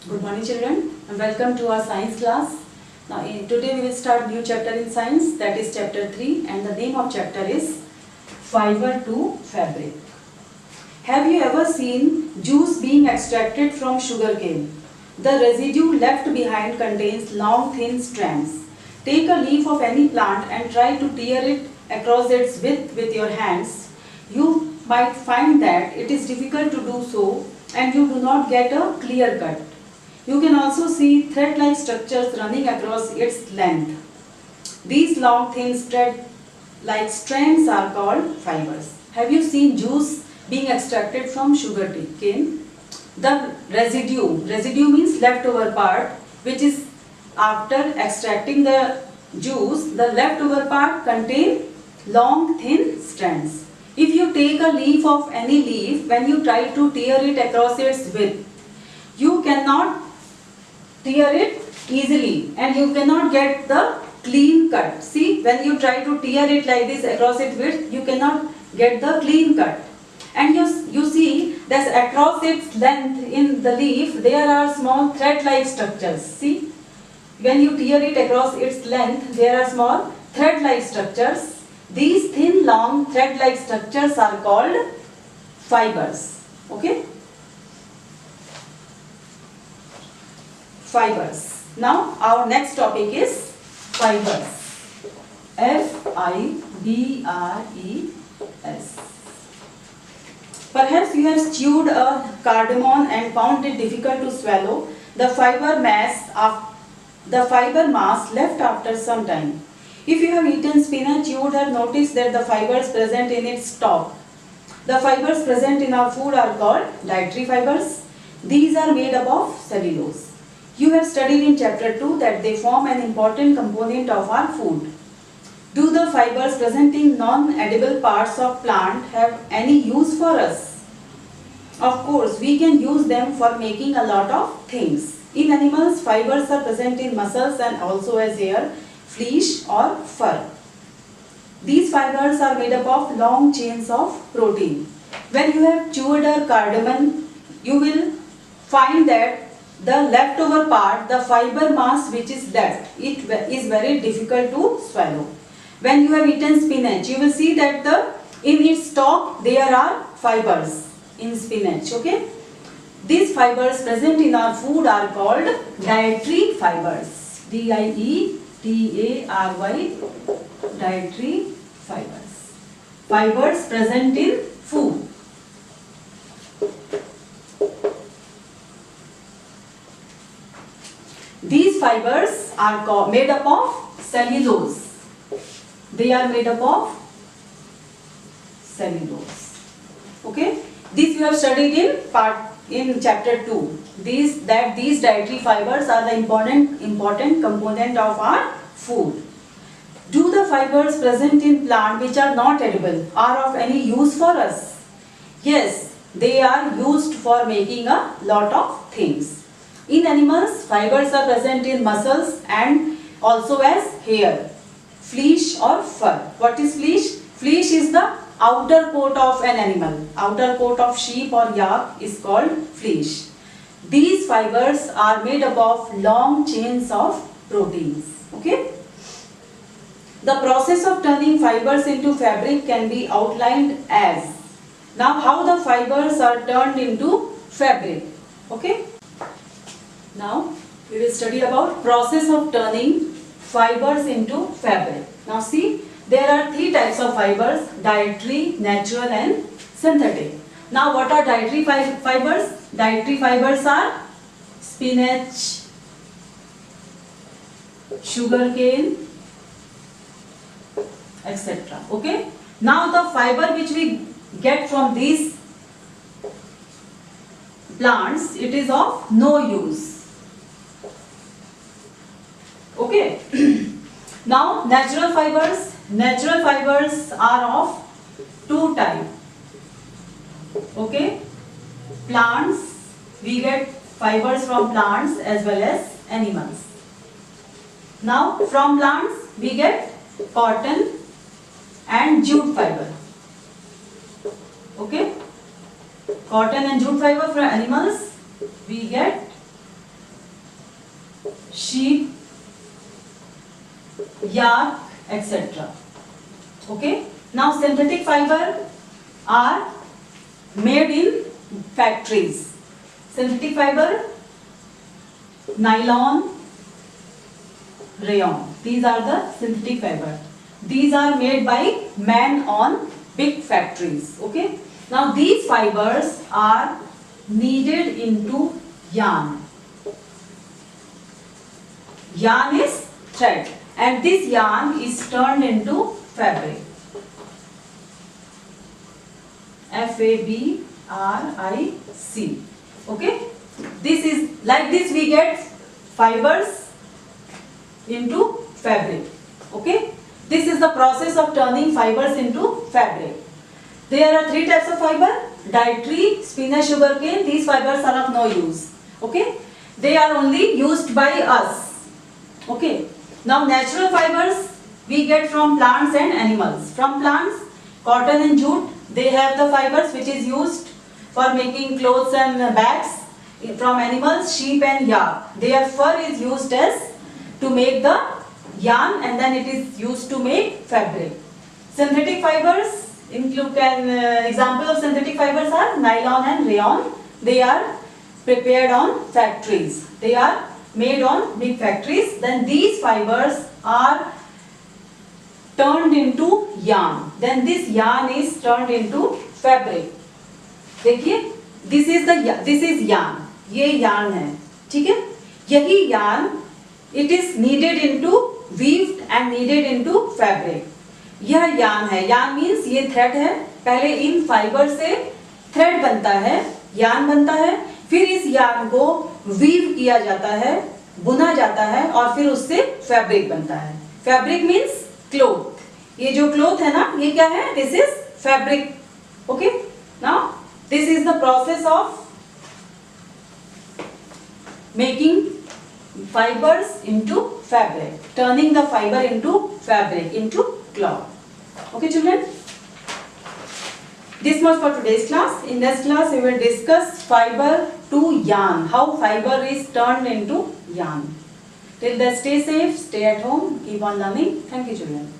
Good morning children and welcome to our science class. Now today we will start new chapter in science, that is chapter 3, and the name of chapter is Fiber to Fabric. Have you ever seen juice being extracted from sugarcane? The residue left behind contains long thin strands. Take a leaf of any plant and try to tear it across its width with your hands. You might find that it is difficult to do so and you do not get a clear cut. You can also see thread-like structures running across its length. These long thin thread-like strands are called fibers. Have you seen juice being extracted from sugar cane? The residue means leftover part, which is after extracting the juice, the leftover part contain long thin strands. If you take a leaf of any leaf, when you try to tear it across its width, you cannot tear it easily and you cannot get the clean cut. See, when you try to tear it like this across its width, you cannot get the clean cut. And you see that across its length in the leaf, there are small thread-like structures. See, when you tear it across its length, there are small thread-like structures. These thin, long thread-like structures are called fibers. Okay? Fibers. Now our next topic is fibers. F-I-B-R-E-S. Perhaps you have chewed a cardamom and found it difficult to swallow. The fiber mass left after some time. If you have eaten spinach, you would have noticed that the fibers present in its stalk. The fibers present in our food are called dietary fibers. These are made up of cellulose. You have studied in chapter 2 that they form an important component of our food. Do the fibers present in non-edible parts of plant have any use for us? Of course, we can use them for making a lot of things. In animals, fibers are present in muscles and also as hair, flesh or fur. These fibers are made up of long chains of protein. When you have chewed a cardamom, you will find that the leftover part, the fiber mass which is left, it is very difficult to swallow. When you have eaten spinach, you will see that in its stalk there are fibers in spinach. Okay? These fibers present in our food are called dietary fibers. D-I-E-T-A-R-Y, dietary fibers. Fibers present in food. These fibers are made up of cellulose. They are made up of cellulose. Okay? This you have studied in chapter 2. These dietary fibers are the important component of our food. Do the fibers present in plant which are not edible are of any use for us? Yes, they are used for making a lot of things. In animals, fibers are present in muscles and also as hair, flesh or fur. What is flesh? Flesh is the outer coat of an animal. Outer coat of sheep or yak is called flesh. These fibers are made up of long chains of proteins. Okay? The process of turning fibers into fabric can be outlined as. Now how the fibers are turned into fabric. Okay? Now we will study about process of turning fibers into fabric. Now see, there are 3 types of fibers: dietary, natural and synthetic. Now what are dietary fibers? Dietary fibers are spinach, sugarcane, etc. Okay. Now the fiber which we get from these plants, it is of no use. Okay. Now natural fibers are of 2 types. Okay. Plants, we get fibers from plants as well as animals. Now from plants we get cotton and jute fiber. Okay. Cotton and jute fiber. From animals we get sheep, yak, etc. Okay. Now synthetic fiber are made in factories. Synthetic fiber, nylon, rayon. These are the synthetic fiber. These are made by men on big factories. Okay. Now these fibers are kneaded into yarn. Yarn is thread, and this yarn is turned into fabric. Fabric. Okay. This is like this we get fibers into fabric. Okay. This is the process of turning fibers into fabric. There are three types of fiber: dietary, spinach, sugarcane. These fibers are of no use. Okay. They are only used by us. Okay. Now natural fibers we get from plants and animals. From plants, cotton and jute, they have the fibers which is used for making clothes and bags. From animals, sheep and yak, their fur is used as to make the yarn, and then it is used to make fabric. Synthetic fibers include example of synthetic fibers are nylon and rayon. They are prepared on factories. They are made on big factories. Then these fibers are turned into yarn. Then this yarn is turned into fabric. देखिए, this is yarn. ये yarn है, ठीक है? यही yarn, it is kneaded into, weaved and kneaded into fabric. यह yarn है. Yarn means ये thread है. पहले इन फाइबर से thread बनता है, yarn बनता है. फिर इस yarn को weave किया जाता है, बुना जाता है, और फिर उससे fabric बनता है. Fabric means cloth. ये जो cloth है ना, ये क्या है? This is fabric. Okay? Now this is the process of making fibers into fabric, turning the fiber into fabric, into cloth. Okay, children? This much for today's class. In next class, we will discuss fiber to yarn, how fiber is turned into yarn. Till then, stay safe, stay at home, keep on learning. Thank you, children.